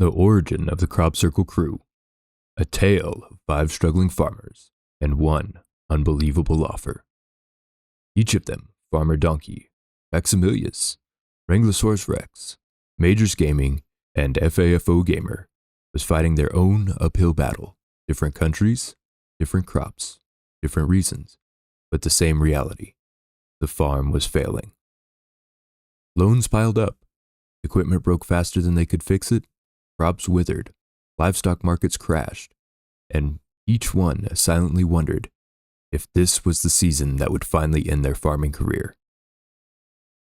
The origin of the Crop Circle crew. A tale of 5 struggling farmers and one unbelievable offer. Each of them, Farmer Dnkey, Maximilius, Wranglosaurus Rex, Majors Gaming, and FAFO Gamer, was fighting their own uphill battle. Different countries, different crops, different reasons, but the same reality. The farm was failing. Loans piled up. Equipment broke faster than they could fix it. Crops withered. Livestock markets crashed. And each one silently wondered if this was the season that would finally end their farming career.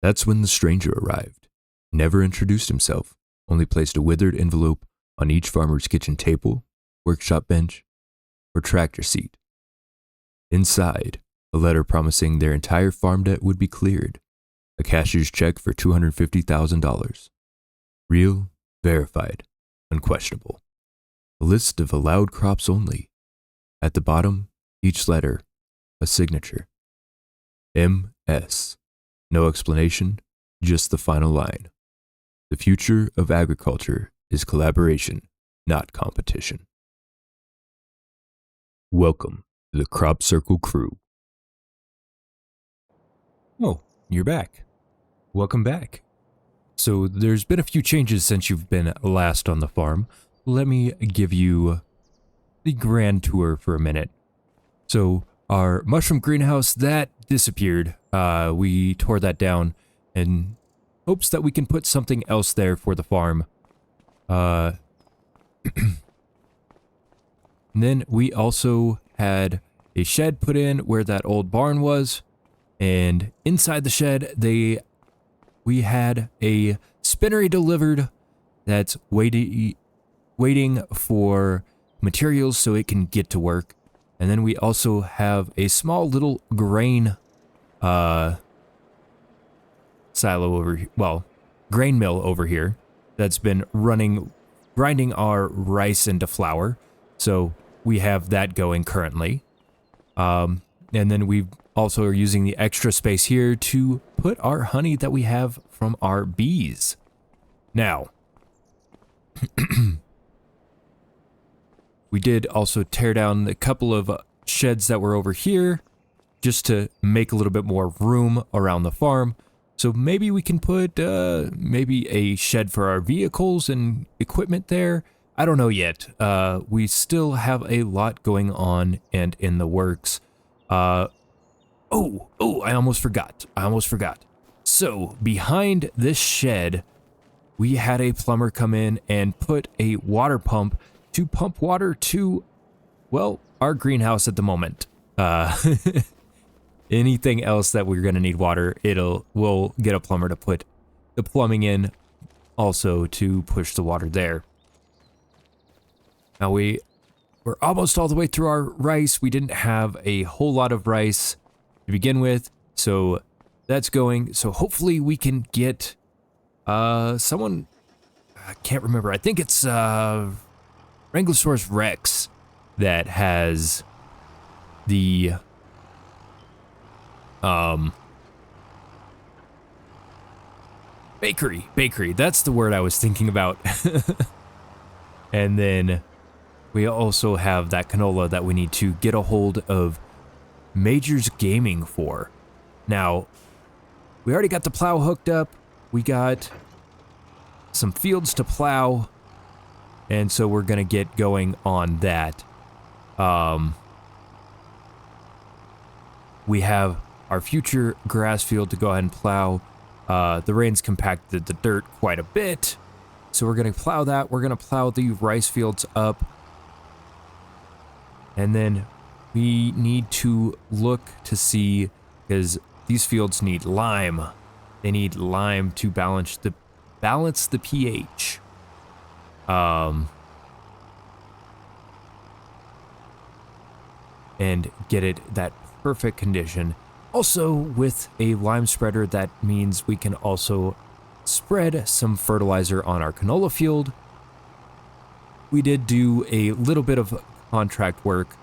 That's when the stranger arrived. Never introduced himself, only placed a withered envelope on each farmer's kitchen table, workshop bench, or tractor seat. Inside, a letter promising their entire farm debt would be cleared, a cashier's check for $250,000. Real, verified, unquestionable. A list of allowed crops only. At the bottom, each letter, a signature. M.S. No explanation, just the final line. The future of agriculture is collaboration, not competition. Welcome to the Crop Circle crew. Oh, you're back. Welcome back. So there's been a few changes since you've been last on the farm. Let me give you the grand tour for a minute. So our mushroom greenhouse, that disappeared. We tore that down in hopes that we can put something else there for the farm. And then we also had a shed put in where that old barn was. And inside the shed, we had a spinnery delivered that's waiting for materials so it can get to work. And then we also have a small little grain silo over here, well, grain mill over here that's been grinding our rice into flour. So we have that going currently. And then we also are using the extra space here to put our honey that we have from our bees. Now, we did also tear down a couple of sheds that were over here just to make a little bit more room around the farm. So maybe we can put maybe a shed for our vehicles and equipment there. I don't know yet. We still have a lot going on and in the works. I almost forgot. So behind this shed, we had a plumber come in and put a water pump to pump water to, well, our greenhouse at the moment. Anything else that we're going to need water, we'll get a plumber to put the plumbing in also to push the water there. Now we're almost all the way through our rice. We didn't have a whole lot of rice to begin with, so that's going. So hopefully we can get someone, I can't remember. I think it's Wranglosaurus Rex that has the bakery. That's the word I was thinking about. And then we also have that canola that we need to get a hold of Majors Gaming for. Now, we already got the plow hooked up. We got some fields to plow. And so we're going to get going on that. We have our future grass field to go ahead and plow. The rain's compacted the dirt quite a bit. So we're going to plow that. We're going to plow the rice fields up. And then we need to look to see, because these fields need lime. They need lime to balance the pH. And get it that perfect condition. Also, with a lime spreader, that means we can also spread some fertilizer on our canola field. We did do a little bit of contract work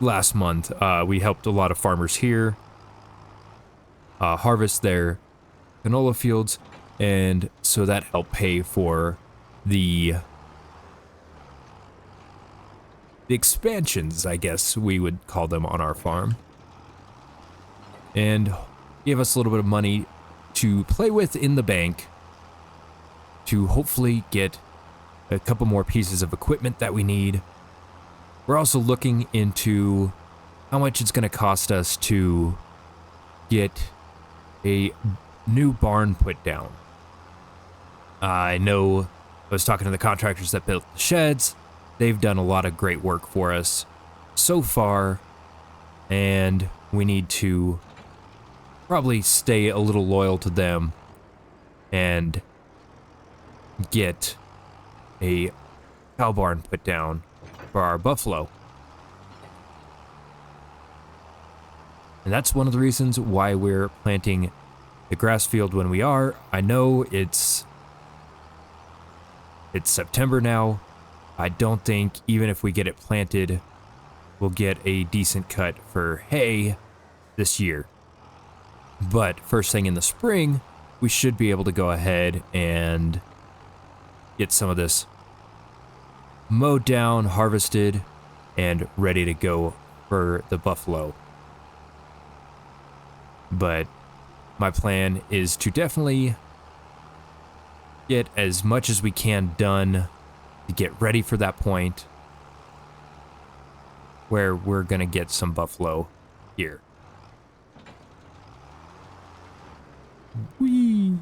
last month. We helped a lot of farmers here harvest their canola fields, and so that helped pay for the expansions, I guess we would call them, on our farm, and give us a little bit of money to play with in the bank to hopefully get a couple more pieces of equipment that we need. We're also looking into how much it's going to cost us to get a new barn put down. I know I was talking to the contractors that built the sheds. They've done a lot of great work for us so far, and we need to probably stay a little loyal to them and get a cow barn put down for our buffalo. And that's one of the reasons why we're planting the grass field when we are. I know it's September now. I don't think even if we get it planted, we'll get a decent cut for hay this year. But first thing in the spring, we should be able to go ahead and get some of this mowed down, harvested, and ready to go for the buffalo. But my plan is to definitely get as much as we can done to get ready for that point where we're gonna get some buffalo here. Whee!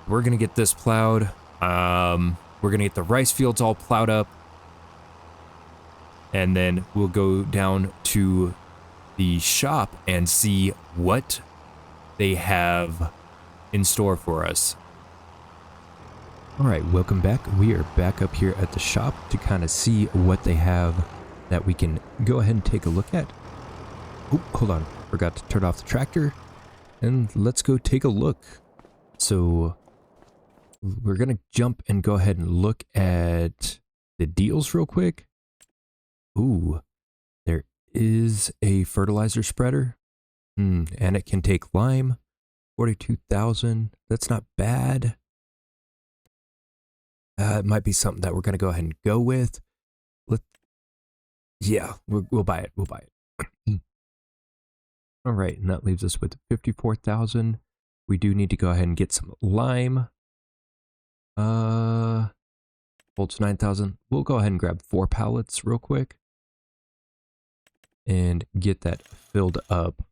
We're gonna get this plowed. We're gonna get the rice fields all plowed up, and then we'll go down to the shop and see what they have in store for us. All right, welcome back. We are back up here at the shop to kind of see what they have that we can go ahead and take a look at. Oh, hold on. Forgot to turn off the tractor. And let's go take a look. So we're going to jump and go ahead and look at the deals real quick. Ooh, there is a fertilizer spreader. And it can take lime. 42,000. That's not bad. It might be something that we're going to go ahead and go with. Yeah, we'll buy it. We'll buy it. All right, and that leaves us with 54,000. We do need to go ahead and get some lime. Holds 9,000. We'll go ahead and grab 4 pallets real quick and get that filled up.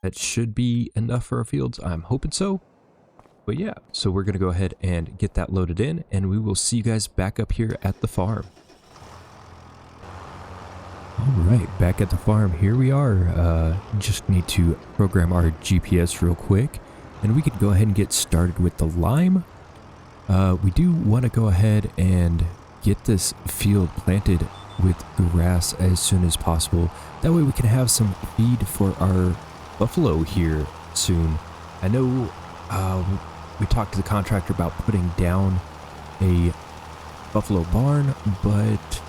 That should be enough for our fields. I'm hoping so. But yeah, so we're going to go ahead and get that loaded in, and we will see you guys back up here at the farm. All right, back at the farm, here we are. Just need to program our GPS real quick, and we could go ahead and get started with the lime. We do want to go ahead and get this field planted with grass as soon as possible. That way we can have some feed for our buffalo here soon. I know we talked to the contractor about putting down a buffalo barn, but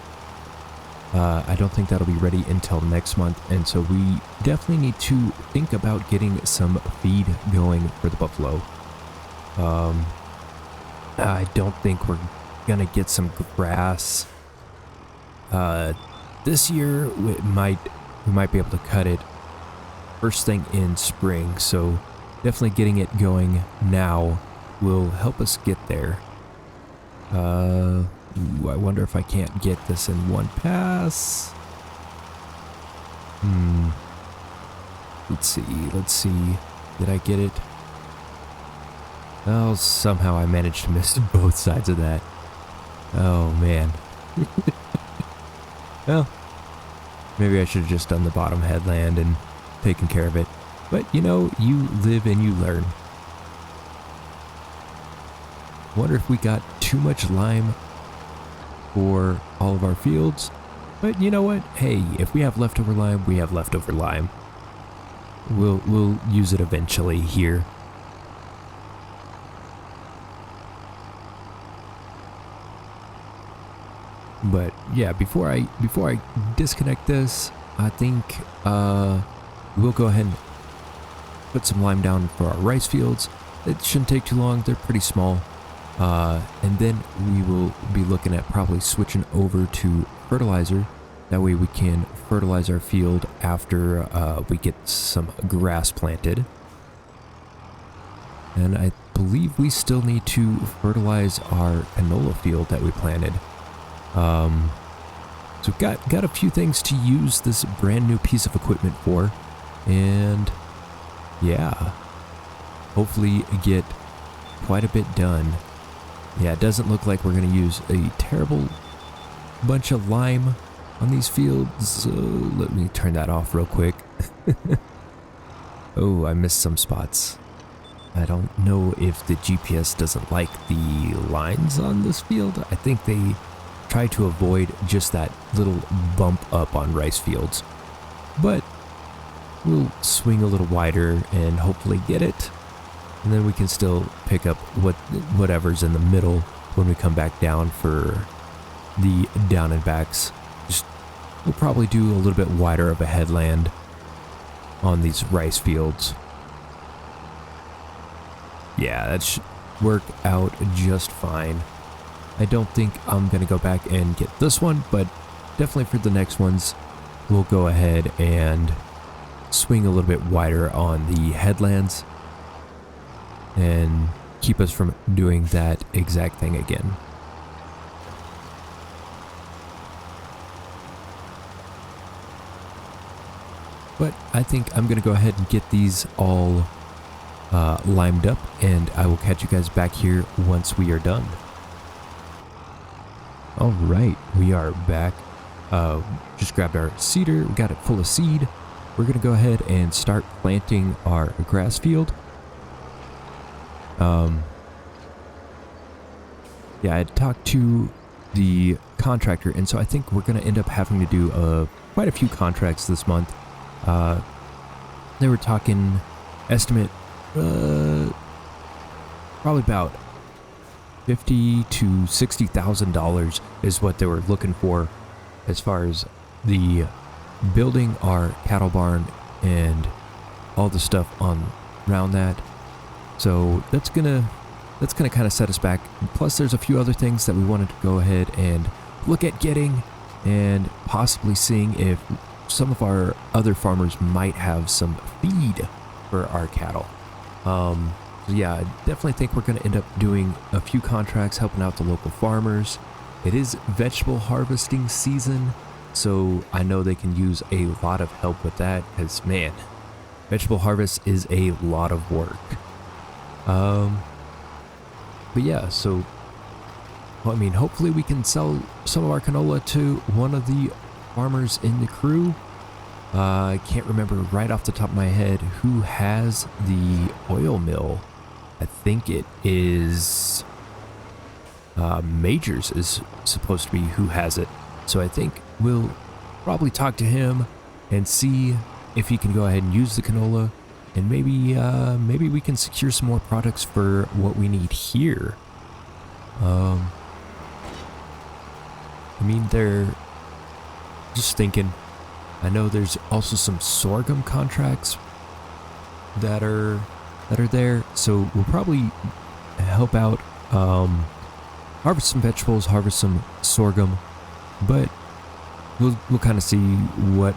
I don't think that'll be ready until next month, and so we definitely need to think about getting some feed going for the buffalo. I don't think we're gonna get some grass this year. We might be able to cut it first thing in spring, so definitely getting it going now will help us get there. Ooh, I wonder if I can't get this in one pass. Let's see. Did I get it? Oh, somehow I managed to miss both sides of that. Oh, man. Well, maybe I should have just done the bottom headland and taken care of it. But, you know, you live and you learn. Wonder if we got too much lime for all of our fields. But you know what? Hey, if we have leftover lime, we have leftover lime. We'll use it eventually here. But yeah, before I disconnect this, I think we'll go ahead and put some lime down for our rice fields. It shouldn't take too long. They're pretty small. And then we will be looking at probably switching over to fertilizer. That way we can fertilize our field after we get some grass planted. And I believe we still need to fertilize our canola field that we planted. So got a few things to use this brand new piece of equipment for. And yeah, hopefully get quite a bit done. Yeah, it doesn't look like we're going to use a terrible bunch of lime on these fields. So let me turn that off real quick. Oh, I missed some spots. I don't know if the GPS doesn't like the lines on this field. I think they try to avoid just that little bump up on rice fields. But we'll swing a little wider and hopefully get it. And then we can still pick up whatever's in the middle when we come back down for the down and backs. We'll probably do a little bit wider of a headland on these rice fields. Yeah, that should work out just fine. I don't think I'm going to go back and get this one, but definitely for the next ones, we'll go ahead and swing a little bit wider on the headlands and keep us from doing that exact thing again. But I think I'm going to go ahead and get these all limed up, and I will catch you guys back here once we are done. All right, we are back. Just grabbed our seeder, we got it full of seed. We're going to go ahead and start planting our grass field. Yeah, I talked to the contractor, and so I think we're going to end up having to do quite a few contracts this month. They were talking estimate probably about $50,000 to $60,000 is what they were looking for as far as the building our cattle barn and all the stuff around that. So that's gonna kind of set us back. Plus there's a few other things that we wanted to go ahead and look at getting and possibly seeing if some of our other farmers might have some feed for our cattle. So yeah, I definitely think we're going to end up doing a few contracts helping out the local farmers. It is vegetable harvesting season, so I know they can use a lot of help with that because, man, vegetable harvest is a lot of work. But yeah, so well, I mean, hopefully we can sell some of our canola to one of the farmers in the crew. I can't remember right off the top of my head who has the oil mill. I think it is Majors is supposed to be who has it. So I think we'll probably talk to him and see if he can go ahead and use the canola, and maybe we can secure some more products for what we need here. I mean, they're just thinking. I know there's also some sorghum contracts that are there, so we'll probably help out, harvest some vegetables, harvest some sorghum, but we'll kind of see what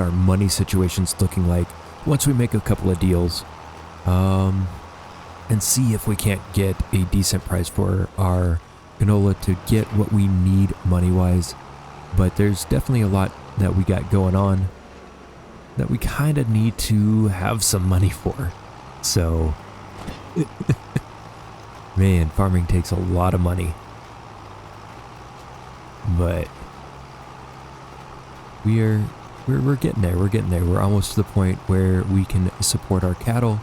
our money situation's looking like once we make a couple of deals, and see if we can't get a decent price for our canola to get what we need money-wise. But there's definitely a lot that we got going on that we kind of need to have some money for. So, man, farming takes a lot of money. But we're getting there. We're getting there. We're almost to the point where we can support our cattle,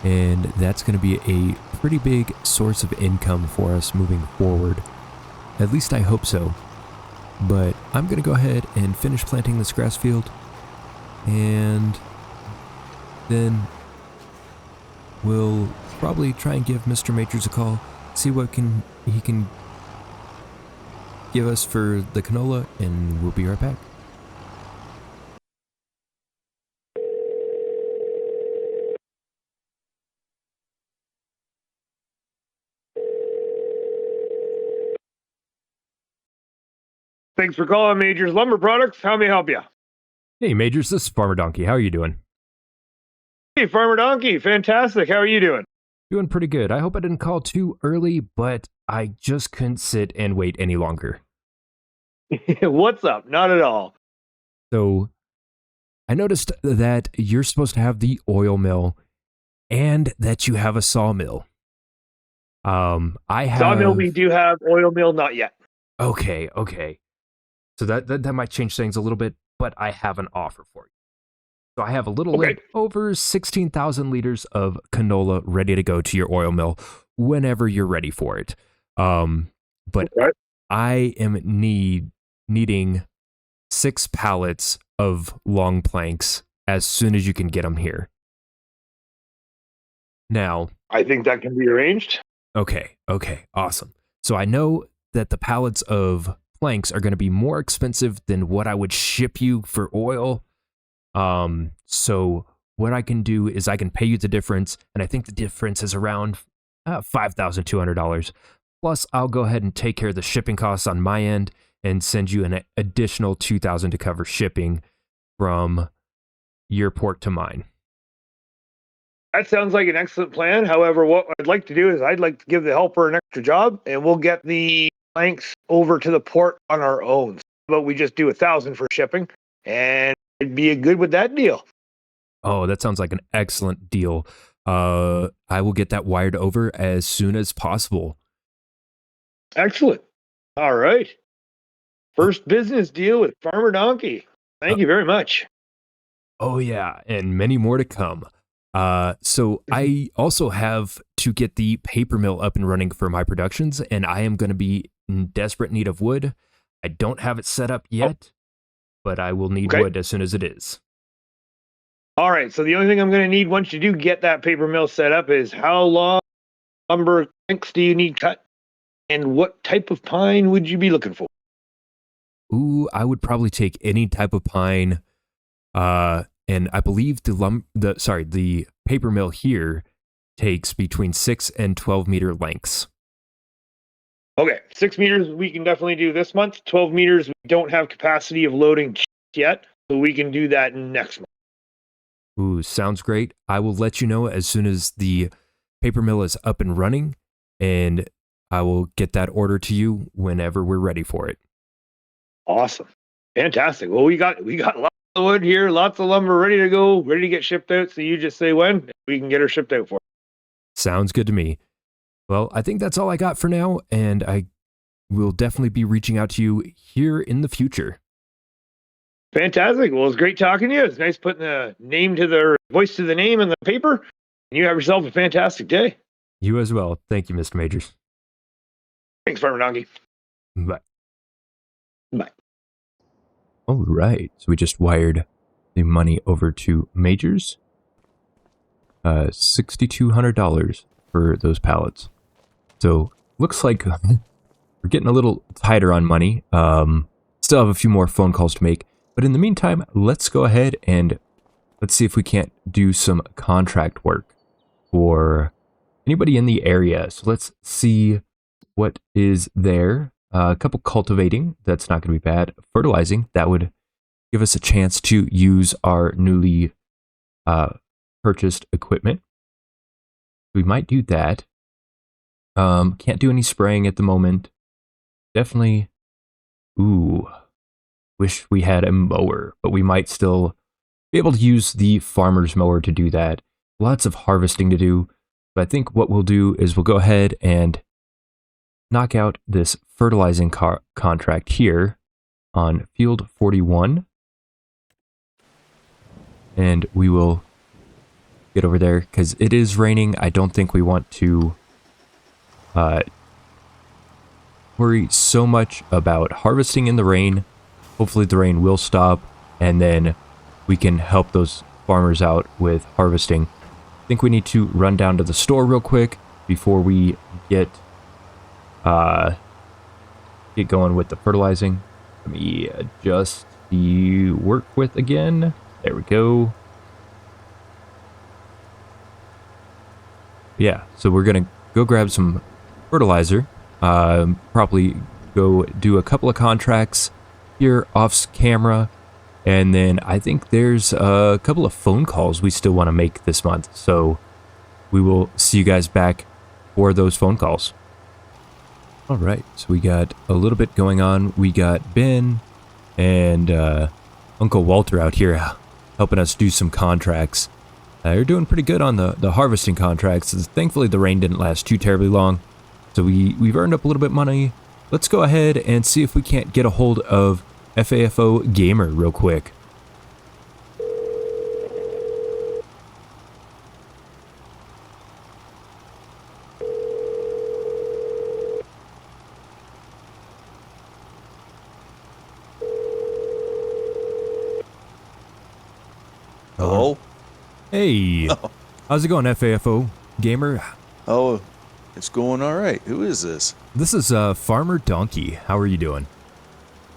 and that's going to be a pretty big source of income for us moving forward. At least I hope so. But I'm going to go ahead and finish planting this grass field, and then we'll probably try and give Mr. Majors a call, see what he can give us for the canola, and we'll be right back. Thanks for calling Majors Lumber Products. How may I help you? Hey, Majors, this is Farmer Donkey. How are you doing? Hey, Farmer Donkey. Fantastic. How are you doing? Doing pretty good. I hope I didn't call too early, but I just couldn't sit and wait any longer. What's up? Not at all. So I noticed that you're supposed to have the oil mill and that you have a sawmill. I have Sawmill, we do have. Oil mill, not yet. Okay. So that might change things a little bit, but I have an offer for you. So I have a little over 16,000 liters of canola ready to go to your oil mill whenever you're ready for it. But I am needing 6 pallets of long planks as soon as you can get them here. Now, I think that can be arranged. Okay, awesome. So I know that the pallets of planks are going to be more expensive than what I would ship you for oil. So what I can do is I can pay you the difference, and I think the difference is around $5,200. Plus, I'll go ahead and take care of the shipping costs on my end and send you an additional $2,000 to cover shipping from your port to mine. That sounds like an excellent plan. However, what I'd like to do is I'd like to give the helper an extra job, and we'll get the planks over to the port on our own. But we just do 1,000 for shipping, and it'd be good with that deal. Oh, that sounds like an excellent deal. I will get that wired over as soon as possible. Excellent. All right. First business deal with Farmer Donkey. Thank you very much. Oh, yeah, and many more to come. So I also have to get the paper mill up and running for my productions, and I am going to be in desperate need of wood. I don't have it set up yet, but I will need wood as soon as it is. All right, so the only thing I'm going to need once you do get that paper mill set up is how long lumber planks do you need cut, and what type of pine would you be looking for? Ooh, I would probably take any type of pine. And I believe the paper mill here takes between 6 and 12 meter lengths. Okay, 6 meters we can definitely do this month. 12 meters we don't have capacity of loading yet, so we can do that next month. Ooh, sounds great. I will let you know as soon as the paper mill is up and running, and I will get that order to you whenever we're ready for it. Awesome. Fantastic. Well, we got lots of wood here, lots of lumber ready to go, ready to get shipped out. So you just say when, and we can get her shipped out for you. Sounds good to me. Well, I think that's all I got for now, and I will definitely be reaching out to you here in the future. Fantastic. Well, it's great talking to you. It's nice putting a name to the voice to the name in the paper. And you have yourself a fantastic day. You as well. Thank you, Mr. Majors. Thanks, Farmer Donkey. Bye. Bye. All right. So we just wired the money over to Majors. $6,200 for those pallets. So looks like we're getting a little tighter on money. Still have a few more phone calls to make. But in the meantime, let's go ahead and let's see if we can't do some contract work for anybody in the area. So let's see what is there. A couple cultivating, that's not going to be bad. Fertilizing, that would give us a chance to use our newly purchased equipment. We might do that. Can't do any spraying at the moment. Definitely, wish we had a mower, but we might still be able to use the farmer's mower to do that. Lots of harvesting to do. But I think what we'll do is we'll go ahead and knock out this fertilizing contract here on field 41. And we will get over there because it is raining. I don't think we want to worry so much about harvesting in the rain. Hopefully the rain will stop, and then we can help those farmers out with harvesting. I think we need to run down to the store real quick before we get going with the fertilizing. Let me adjust the work width again. There we go. Yeah, so we're gonna go grab some fertilizer. Probably go do a couple of contracts here off camera. And then I think there's a couple of phone calls we still want to make this month. So we will see you guys back for those phone calls. All right, so we got a little bit going on. We got Ben and Uncle Walter out here helping us do some contracts. They're doing pretty good on the harvesting contracts. Thankfully, the rain didn't last too terribly long, so we've earned up a little bit of money. Let's go ahead and see if we can't get a hold of FAFO Gamer real quick. Hello? Hey, how's it going, FAFO Gamer? Oh, it's going all right. Who is this? This is Farmer Dnkey. How are you doing?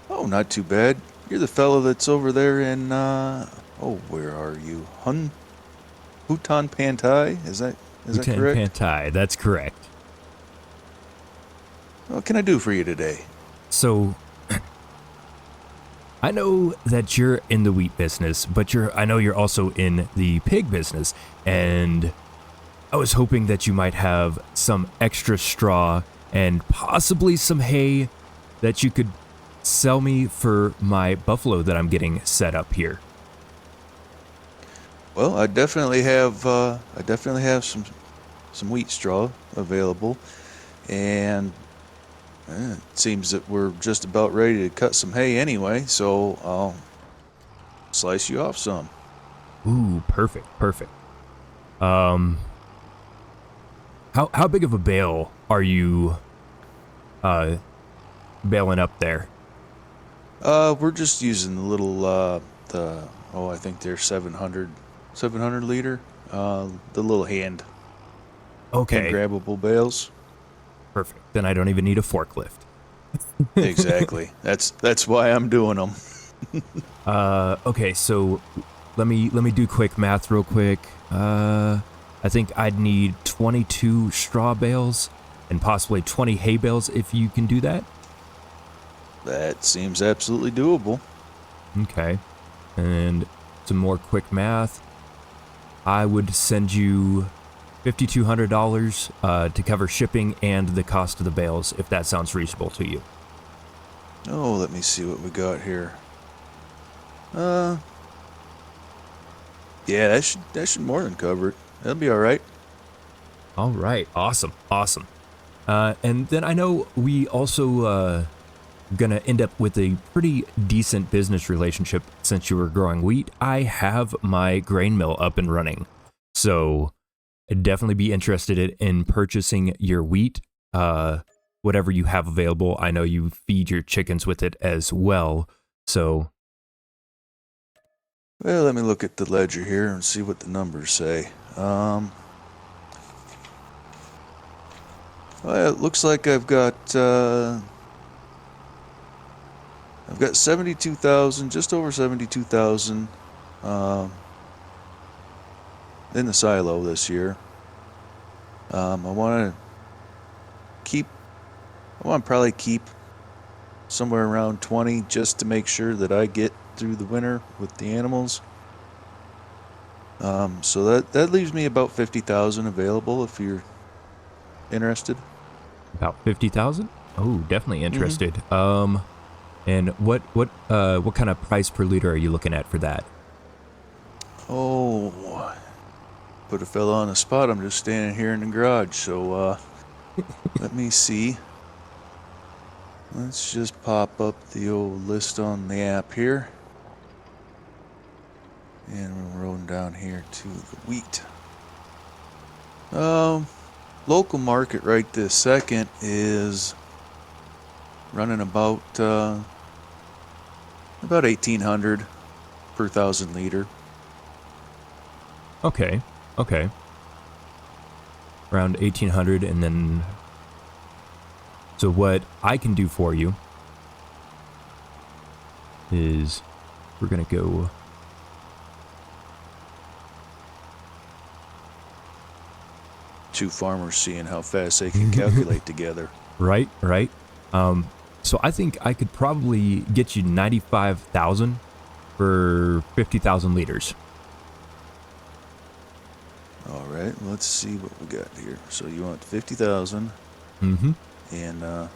Oh, not too bad. You're the fellow that's over there in, where are you? Hutan Pantai? Is that Hutan correct? Pantai, that's correct. What can I do for you today? So, I know that you're in the wheat business, but I know you're also in the pig business, and I was hoping that you might have some extra straw and possibly some hay that you could sell me for my buffalo that I'm getting set up here. Well, I definitely have some wheat straw available, and it seems that we're just about ready to cut some hay anyway, so I'll slice you off some. Ooh, perfect. How big of a bale are you baling up there? We're just using the little I think they're 700 liter, the little hand grabbable bales. Perfect. Then I don't even need a forklift. Exactly. That's why I'm doing them. Okay, so let me do quick math real quick. I think I'd need 22 straw bales and possibly 20 hay bales if you can do that. That seems absolutely doable. Okay. And some more quick math. I would send you $5,200 to cover shipping and the cost of the bales, if that sounds reasonable to you. Oh, let me see what we got here. Yeah, that should more than cover it. That'll be all right. All right. Awesome. And then I know we also gonna end up with a pretty decent business relationship since you were growing wheat. I have my grain mill up and running, so I'd definitely be interested in purchasing your wheat, whatever you have available. I know you feed your chickens with it as well, so. Well, let me look at the ledger here and see what the numbers say. Well, it looks like I've got 72,000, just over 72,000 in the silo this year. I want to probably keep somewhere around 20 just to make sure that I get through the winter with the animals. So that leaves me about 50,000 available if you're interested. About 50,000? Oh, definitely interested. And what kind of price per liter are you looking at for that? Oh, put a fella on the spot. I'm just standing here in the garage, so let me see. Let's just pop up the old list on the app here. And we're rolling down here to the wheat. Local market right this second is running about 1,800 per 1,000 liter. Okay. Around 1,800, and then. So what I can do for you is we're gonna go. Two farmers seeing how fast they can calculate together. Right. So I think I could probably get you 95,000 for 50,000 liters. All right, let's see what we got here. So you want 50,000, Mm-hmm. and oh,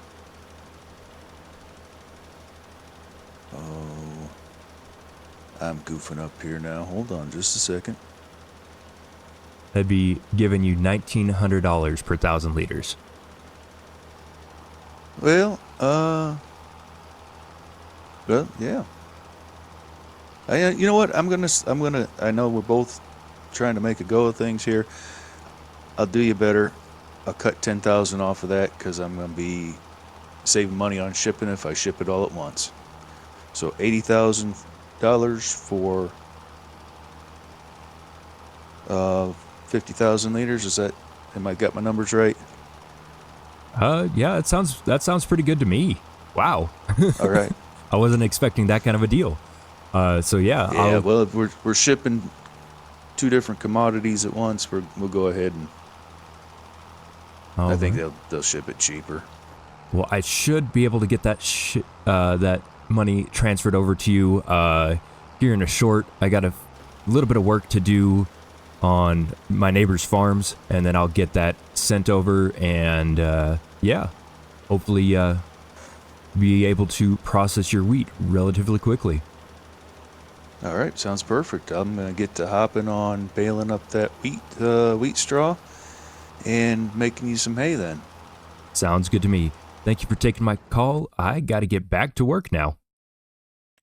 I'm goofing up here now. Hold on just a second. That'd be giving you $1,900 per 1,000 liters. Well, yeah. You know what? I'm gonna. I know we're both trying to make a go of things here. I'll do you better. I'll cut 10,000 off of that because I'm gonna be saving money on shipping if I ship it all at once. So $80,000 for 50,000 liters. Is that? Am I got my numbers right? Yeah, that sounds pretty good to me. Wow. All right. I wasn't expecting that kind of a deal. So yeah. Yeah. Well, if we're shipping two different commodities at once, we'll go ahead and I think they'll ship it cheaper. Well, I should be able to get that money transferred over to you here in a short. I got a little bit of work to do on my neighbor's farms, and then I'll get that sent over, and yeah, hopefully be able to process your wheat relatively quickly. All right, sounds perfect. I'm gonna get to hopping on baling up that wheat straw and making you some hay then. Sounds good to me. Thank you for taking my call. I got to get back to work now.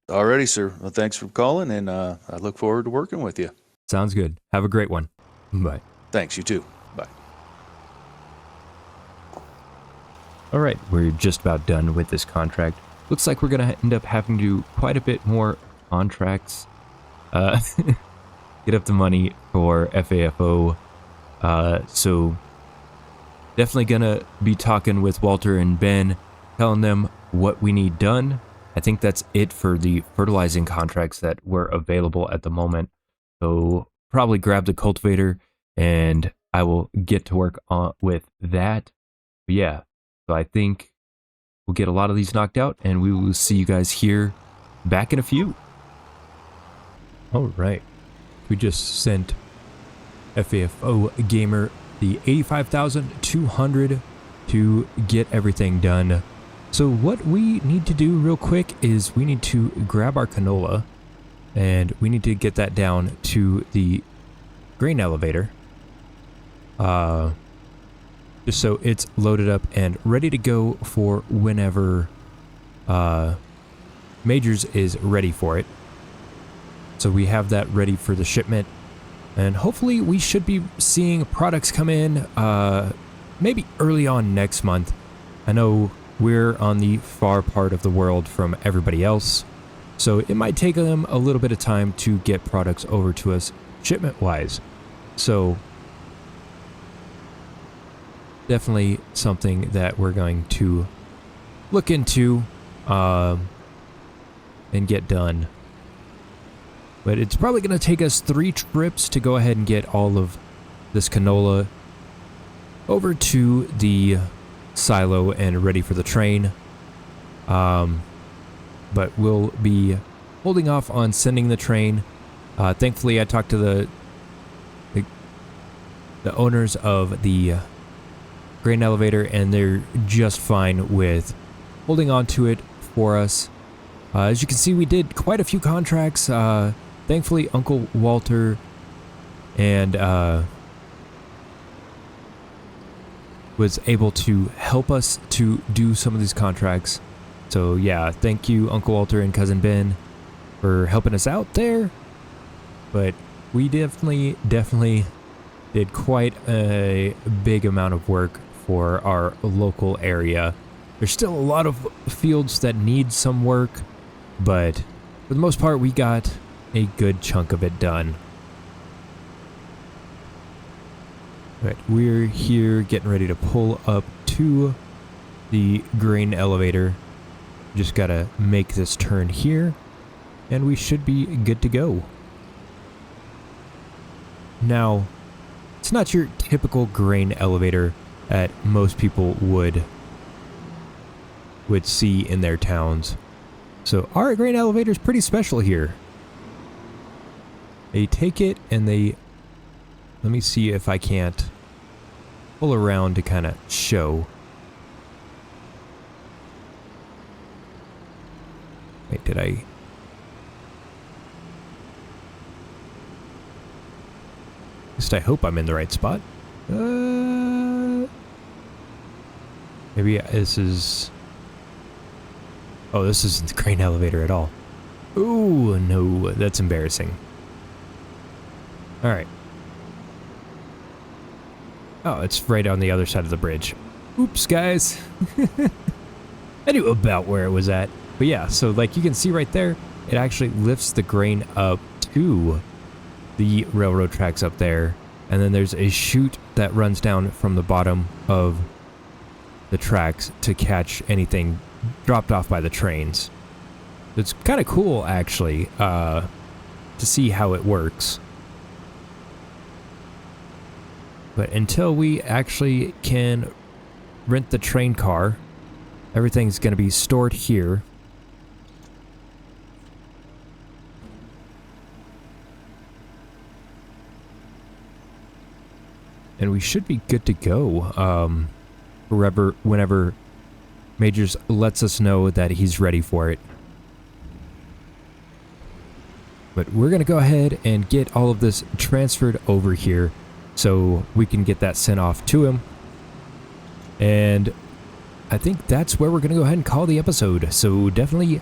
Alrighty, sir. Well, thanks for calling, and I look forward to working with you. Sounds good. Have a great one. Bye. Thanks, you too. Bye. All right, we're just about done with this contract. Looks like we're going to end up having to do quite a bit more contracts. Get up the money for FAFO. So definitely going to be talking with Walter and Ben, telling them what we need done. I think that's it for the fertilizing contracts that were available at the moment. So probably grab the cultivator and I will get to work with that. But yeah, so I think we'll get a lot of these knocked out and we will see you guys here back in a few. All right. We just sent FAFO Gamer the 85,200 to get everything done. So what we need to do real quick is we need to grab our canola and we need to get that down to the grain elevator. Just so it's loaded up and ready to go for whenever Majors is ready for it. So we have that ready for the shipment. And hopefully we should be seeing products come in maybe early on next month. I know we're on the far part of the world from everybody else, so it might take them a little bit of time to get products over to us shipment-wise. So definitely something that we're going to look into and get done. But it's probably going to take us 3 trips to go ahead and get all of this canola over to the silo and ready for the train. But we'll be holding off on sending the train. Thankfully, I talked to the owners of the grain elevator, and they're just fine with holding on to it for us. As you can see, we did quite a few contracts. Thankfully, Uncle Walter and was able to help us to do some of these contracts. So yeah, thank you, Uncle Walter and Cousin Ben, for helping us out there. But we definitely did quite a big amount of work for our local area. There's still a lot of fields that need some work, but for the most part, we got a good chunk of it done. Right, we're here getting ready to pull up to the grain elevator. Just gotta make this turn here, and we should be good to go. Now, it's not your typical grain elevator that most people would would see in their towns. So our grain elevator is pretty special here. They take it and they... Let me see if I can't pull around to kind of show. Wait, did I... At least I hope I'm in the right spot. Maybe this is... Oh, this isn't the grain elevator at all. Ooh, no, that's embarrassing. Alright. Oh, it's right on the other side of the bridge. Oops, guys. I knew about where it was at. But yeah, so like you can see right there, it actually lifts the grain up to the railroad tracks up there. And then there's a chute that runs down from the bottom of the tracks to catch anything dropped off by the trains. It's kind of cool, actually, to see how it works. But until we actually can rent the train car, everything's going to be stored here. And we should be good to go whenever Majors lets us know that he's ready for it. But we're going to go ahead and get all of this transferred over here so we can get that sent off to him. And I think that's where we're going to go ahead and call the episode. So definitely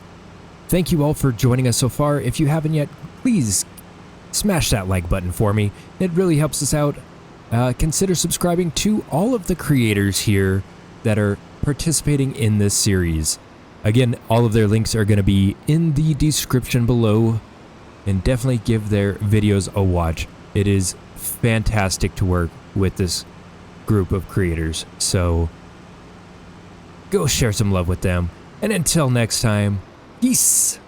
thank you all for joining us so far. If you haven't yet, please smash that like button for me. It really helps us out. Consider subscribing to all of the creators here that are participating in this series. Again, all of their links are going to be in the description below, and definitely give their videos a watch. It is fantastic to work with this group of creators, so go share some love with them. And until next time, peace!